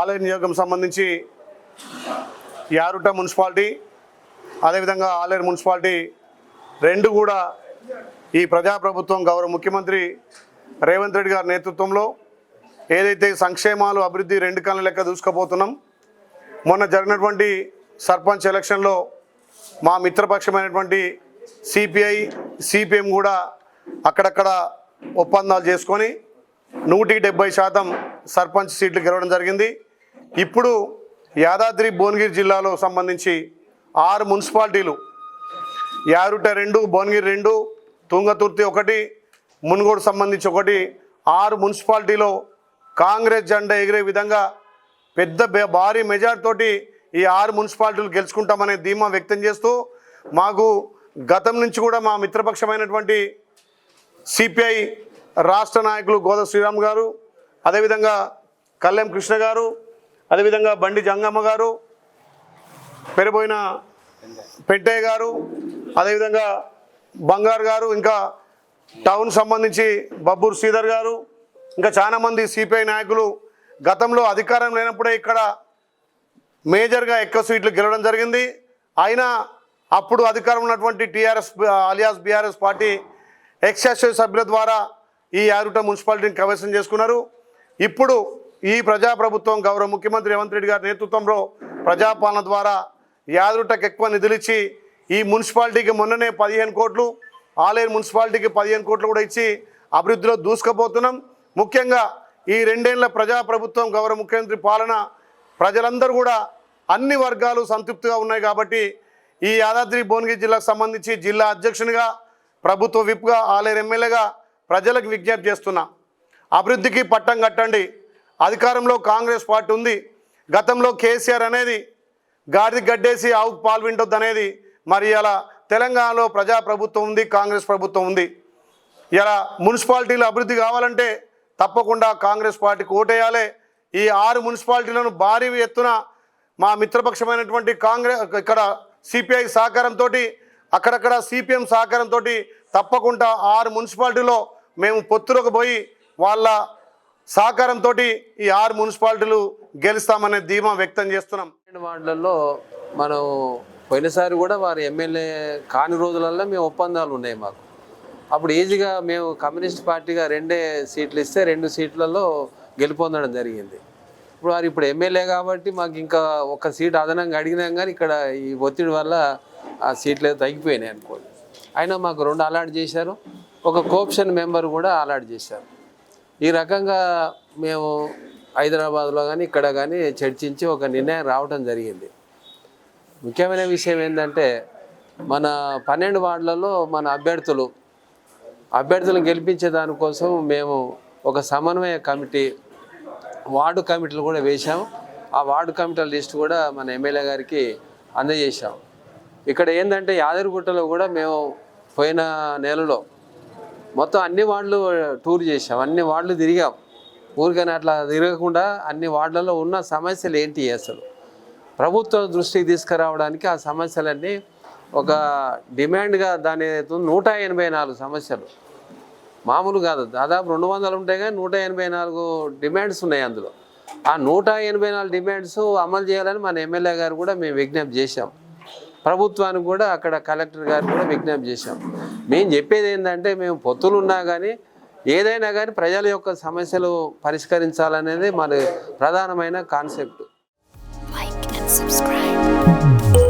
ఆలేరు నియోజకం సంబంధించి యారుట మున్సిపాలిటీ అదేవిధంగా ఆలేరు మున్సిపాలిటీ రెండు కూడా ఈ ప్రజాప్రభుత్వం గౌరవ ముఖ్యమంత్రి రేవంత్ రెడ్డి గారి నేతృత్వంలో ఏదైతే సంక్షేమాలు అభివృద్ధి రెండు కళ్ళ లెక్క దూసుకుపోతున్నాం. మొన్న జరిగినటువంటి సర్పంచ్ ఎలక్షన్లో మా మిత్రపక్షమైనటువంటి సిపిఐ సిపిఎం కూడా అక్కడక్కడ ఒప్పందాలు చేసుకొని 170% సర్పంచ్ సీట్లు గెలవడం జరిగింది. ఇప్పుడు యాదాద్రి భువనగిరి జిల్లాలో సంబంధించి 6 మున్సిపాలిటీలు యారుట 2, భువనగిరి 2, తుంగతుర్తి 1, మునుగోడు సంబంధించి 1, 6 మున్సిపాలిటీలో కాంగ్రెస్ జెండా ఎగిరే విధంగా పెద్ద భారీ మెజార్టీ తోటి ఈ 6 మున్సిపాలిటీలు గెలుచుకుంటామనే ధీమా వ్యక్తం చేస్తూ మాకు గతం నుంచి కూడా మా మిత్రపక్షమైనటువంటి సిపిఐ రాష్ట్ర నాయకులు గోద శ్రీరామ్ గారు, అదేవిధంగా కళ్యాణ్ కృష్ణ గారు, అదేవిధంగా బండి జంగమ్మ గారు, పెరిపోయిన పెంటయ్య గారు, అదేవిధంగా బంగారు గారు, ఇంకా టౌన్ సంబంధించి బబ్బూర్ శ్రీధర్ గారు, ఇంకా చాలామంది సిపిఐ నాయకులు గతంలో అధికారం లేనప్పుడే ఇక్కడ మేజర్గా ఎక్కువ సీట్లు గెలవడం జరిగింది. అయినా అప్పుడు అధికారం ఉన్నటువంటి TRS alias BRS party excessive సభ్యుల ద్వారా ఈ యారుట మున్సిపాలిటీని కైవసం చేసుకున్నారు. ఇప్పుడు ఈ ప్రజాప్రభుత్వం గౌరవ ముఖ్యమంత్రి రేవంత్ రెడ్డి గారి నేతృత్వంలో ప్రజాపాలన ద్వారా యారుటకు ఎక్కువ నిధులు ఇచ్చి ఈ మున్సిపాలిటీకి మొన్ననే 15 కోట్లు, ఆలేరు మున్సిపాలిటీకి 15 కోట్లు కూడా ఇచ్చి అభివృద్ధిలో దూసుకుపోతున్నాం. ముఖ్యంగా ఈ 2 ఏళ్ల ప్రజాప్రభుత్వం గౌరవ ముఖ్యమంత్రి పాలన ప్రజలందరూ కూడా అన్ని వర్గాలు సంతృప్తిగా ఉన్నాయి. కాబట్టి ఈ యాదాద్రి భువనగిరి జిల్లాకు సంబంధించి జిల్లా అధ్యక్షునిగా, ప్రభుత్వ విప్గా, ఆలేరు ఎమ్మెల్యేగా ప్రజలకు విజ్ఞప్తి చేస్తున్నా, అభివృద్ధికి పట్టం కట్టండి. అధికారంలో కాంగ్రెస్ పార్టీ ఉంది. గతంలో కేసీఆర్ అనేది గాడిద గడ్డేసి ఆవుకు పాలు వింటొద్దు అనేది, మరి ఇలా తెలంగాణలో ప్రజాప్రభుత్వం ఉంది, కాంగ్రెస్ ప్రభుత్వం ఉంది. ఇలా మున్సిపాలిటీలు అభివృద్ధి కావాలంటే తప్పకుండా కాంగ్రెస్ పార్టీకి ఓటేయాలి. ఈ 6 మున్సిపాలిటీలను భారీ ఎత్తున మా మిత్రపక్షమైనటువంటి కాంగ్రెస్ ఇక్కడ సిపిఐ సహకారంతో, అక్కడక్కడ సిపిఎం సహకారంతో తప్పకుండా 6 మున్సిపాలిటీలో మేము పొత్తులకు పోయి వాళ్ళ సహకారంతో ఈ 6 మున్సిపాలిటీలు గెలుస్తామనే ధీమా వ్యక్తం చేస్తున్నాం. వార్డులలో మనం పోయినసారి కూడా వారి ఎమ్మెల్యే కాని రోజులలో మేము ఒప్పందాలు ఉన్నాయి మాకు. అప్పుడు ఈజీగా మేము కమ్యూనిస్ట్ పార్టీగా 2 సీట్లు ఇస్తే 2 సీట్లలో గెలుపొందడం జరిగింది. ఇప్పుడు వారు ఇప్పుడు ఎమ్మెల్యే కాబట్టి మాకు ఇంకా 1 సీట్ అదనంగా అడిగినాం, కానీ ఇక్కడ ఈ ఒత్తిడి వల్ల ఆ సీట్లు తగ్గిపోయినాయి అనుకోండి. అయినా మాకు 2 అలాట్ చేశారు, ఒక కోఆప్షన్ మెంబర్ కూడా అలాట్ చేశారు. ఈ రకంగా మేము హైదరాబాద్లో కానీ ఇక్కడ కానీ చర్చించి ఒక నిర్ణయం రావడం జరిగింది. ముఖ్యమైన విషయం ఏంటంటే మన 12 వార్డులలో మన అభ్యర్థులను గెలిపించే దానికోసం మేము ఒక సమన్వయ కమిటీ, వార్డు కమిటీలు కూడా వేశాము. ఆ వార్డు కమిటీల లిస్ట్ కూడా మన ఎమ్మెల్యే గారికి అందజేశాం. ఇక్కడ ఏంటంటే యాదగిరిగుట్టలో కూడా మేము పోయిన నెలలో మొత్తం అన్ని వార్డులు టూర్ చేసాం, అన్ని వార్డులు తిరిగాం. ఊరికైనా అట్లా తిరగకుండా అన్ని వార్డులలో ఉన్న సమస్యలు ఏంటి అసలు ప్రభుత్వ దృష్టికి తీసుకురావడానికి ఆ సమస్యలన్నీ ఒక డిమాండ్గా దాని 184 సమస్యలు మామూలు కాదు, దాదాపు 200 ఉంటాయి, కానీ 184 డిమాండ్స్ ఉన్నాయి. అందులో ఆ 184 డిమాండ్స్ అమలు చేయాలని మన ఎమ్మెల్యే గారు కూడా మేము విజ్ఞప్తి చేశాం. ప్రభుత్వానికి కూడా అక్కడ కలెక్టర్ గారు కూడా విజ్ఞప్తి చేశాం. మేము చెప్పేది ఏంటంటే మేము పొత్తులు ఉన్నా కానీ ఏదైనా కానీ ప్రజల యొక్క సమస్యలు పరిష్కరించాలనేది మన ప్రధానమైన కాన్సెప్ట్. Like and subscribe.